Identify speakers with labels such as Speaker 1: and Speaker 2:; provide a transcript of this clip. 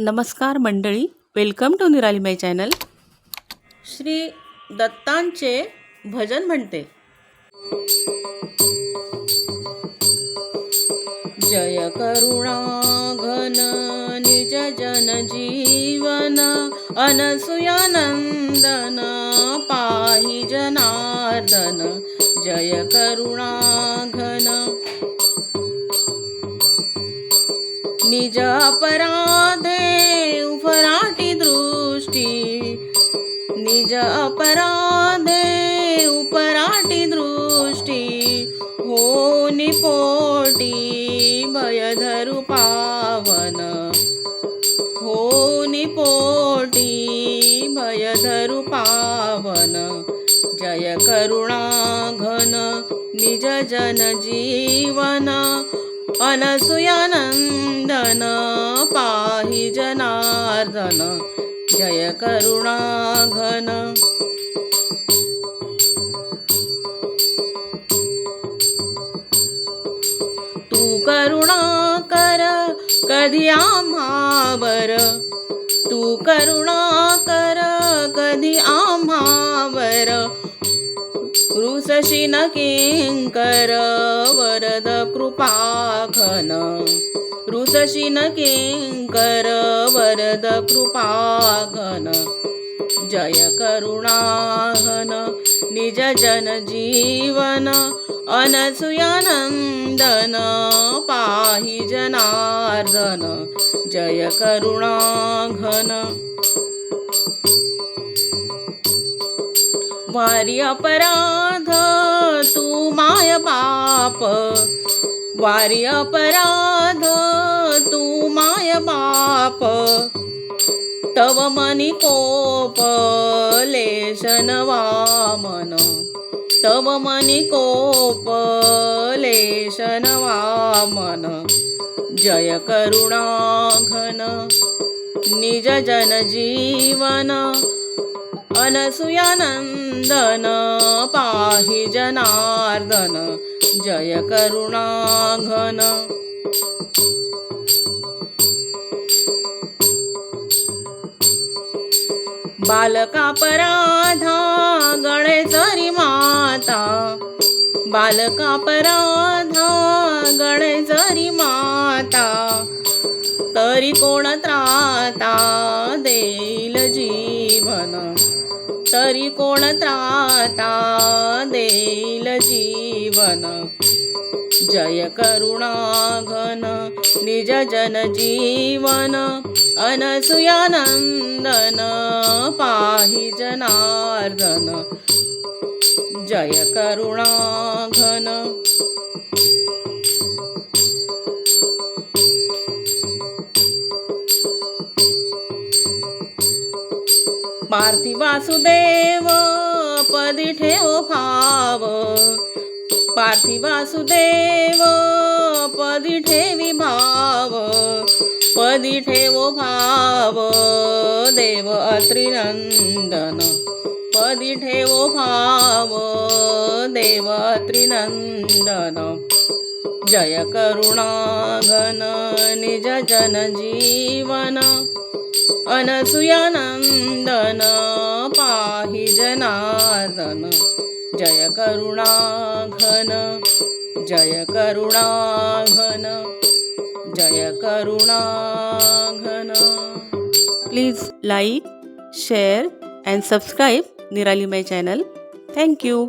Speaker 1: नमस्कार मंडळी, welcome to निराली माय चॅनल. श्री दत्तांचे भजन म्हणते. जय करुणा घन निज जन जीवन, अनसुयानंदन पाहि जनार्दन. जय करुणा घन निज अपराधे उपराटी दृष्टी, निज अपराधे उपराटी दृष्टी. हो निपोटी भयधरु पावन, हो निपोटी भयधरु पावन. जय करुणा घन निज जन जीवन, अनसुयानंदन पाहि जनार्दन. जय करुणा घन. तू करुणा कर कधी आम्हावर, तू करुणा कर कधी आम्हावर. रुसशी न किंकर वरद कृपाघन, रुसशी न किंकर वरद कृपाघन. जय करुणाघन निज जन जीवन, अनसुयानंदन पाहि जनार्दन. जय करुणाघन. वारी अपराध तू माय पाप, वारी अपराध तू माय पाप. तव मनी कोप लेशन वामन, तव मनी कोप लेशन वामन. जय करुणा घन निज जन जीवन, अनसुयानंदन पाहि जनार्दन. जय करुणा घन. बालकापराधा गळे जरी माता, बालकापराधा गळे जरी माता. तरी कोण त्राता देईल जीवन, तरी कोण त्राता देईल जीवन. जय करुणा घन निज जन जीवन, अनसुयानंदन पाहि जनार्दन. जय करुणा घन. पार्थिवासुदेव पदी ठेवो भाव, पार्थिवासुदेव पदी ठेवी भाव. पदी ठेवो भाव देव अत्रिनंदन, पदी ठेवो भाव देव अत्रिनंदन. जय करुणा घन निज जन जीवन, अनसुयानंदन पाहि जनार्दन. जय करुणा घन, जय करुणा घन, जय करुणा घन. Please like, share and subscribe निराली माय चॅनल. Thank you.